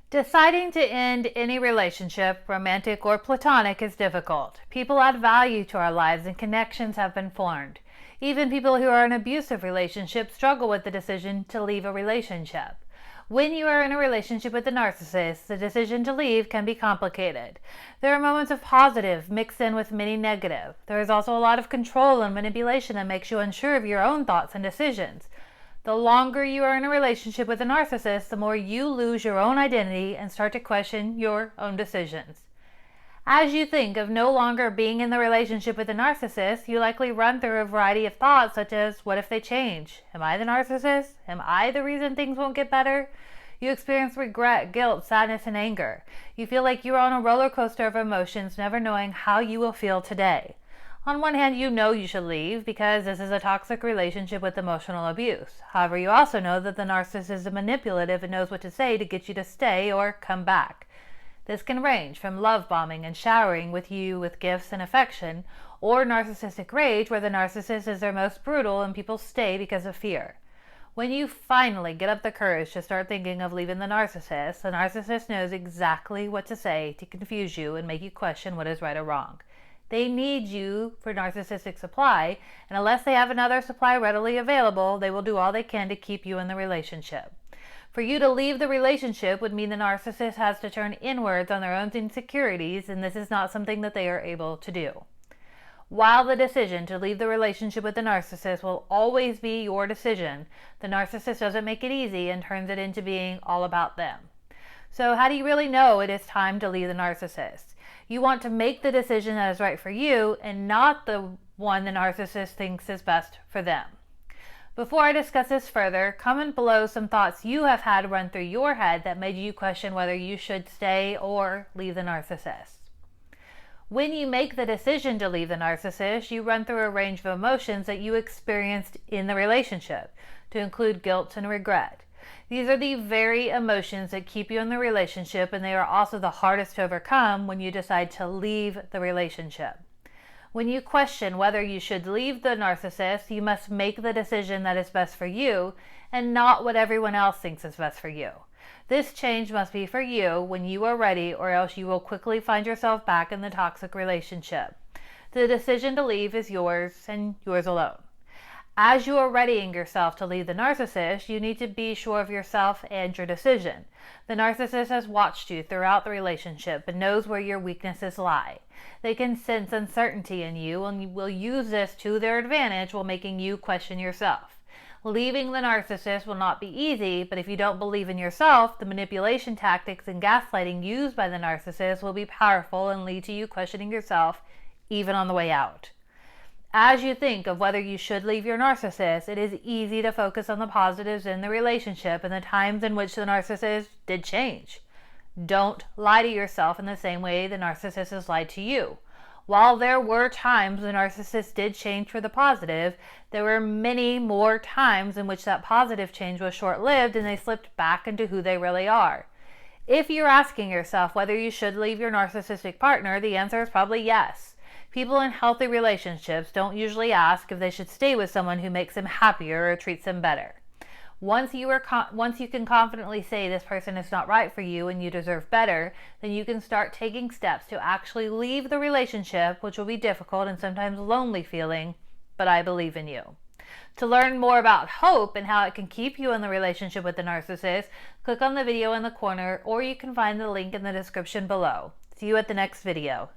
Deciding to end any relationship, romantic or platonic, is difficult. People add value to our lives and connections have been formed. Even people who are in abusive relationships struggle with the decision to leave a relationship. When you are in a relationship with a narcissist, the decision to leave can be complicated. There are moments of positive mixed in with many negative. There is also a lot of control and manipulation that makes you unsure of your own thoughts and decisions. The longer you are in a relationship with a narcissist, the more you lose your own identity and start to question your own decisions. As you think of no longer being in the relationship with a narcissist, you likely run through a variety of thoughts such as, what if they change? Am I the narcissist? Am I the reason things won't get better? You experience regret, guilt, sadness, and anger. You feel like you're on a roller coaster of emotions, never knowing how you will feel today. On one hand, you know you should leave because this is a toxic relationship with emotional abuse. However, you also know that the narcissist is manipulative and knows what to say to get you to stay or come back. This can range from love bombing and showering with you with gifts and affection, or narcissistic rage where the narcissist is their most brutal and people stay because of fear. When you finally get up the courage to start thinking of leaving the narcissist knows exactly what to say to confuse you and make you question what is right or wrong. They need you for narcissistic supply, and unless they have another supply readily available, they will do all they can to keep you in the relationship. For you to leave the relationship would mean the narcissist has to turn inwards on their own insecurities, and this is not something that they are able to do. While the decision to leave the relationship with the narcissist will always be your decision, the narcissist doesn't make it easy and turns it into being all about them. So how do you really know it is time to leave the narcissist? You want to make the decision that is right for you and not the one the narcissist thinks is best for them. Before I discuss this further, comment below some thoughts you have had run through your head that made you question whether you should stay or leave the narcissist. When you make the decision to leave the narcissist, you run through a range of emotions that you experienced in the relationship, to include guilt and regret. These are the very emotions that keep you in the relationship, and they are also the hardest to overcome when you decide to leave the relationship. When you question whether you should leave the narcissist, you must make the decision that is best for you and not what everyone else thinks is best for you. This change must be for you when you are ready, or else you will quickly find yourself back in the toxic relationship. The decision to leave is yours and yours alone. As you are readying yourself to leave the narcissist, you need to be sure of yourself and your decision. The narcissist has watched you throughout the relationship and knows where your weaknesses lie. They can sense uncertainty in you and will use this to their advantage while making you question yourself. Leaving the narcissist will not be easy, but if you don't believe in yourself, the manipulation tactics and gaslighting used by the narcissist will be powerful and lead to you questioning yourself even on the way out. As you think of whether you should leave your narcissist, it is easy to focus on the positives in the relationship and the times in which the narcissist did change. Don't lie to yourself in the same way the narcissist has lied to you. While there were times the narcissist did change for the positive, there were many more times in which that positive change was short-lived and they slipped back into who they really are. If you're asking yourself whether you should leave your narcissistic partner, the answer is probably yes. People in healthy relationships don't usually ask if they should stay with someone who makes them happier or treats them better. Once you can confidently say this person is not right for you and you deserve better, then you can start taking steps to actually leave the relationship, which will be difficult and sometimes lonely feeling, but I believe in you. To learn more about hope and how it can keep you in the relationship with the narcissist, click on the video in the corner, or you can find the link in the description below. See you at the next video.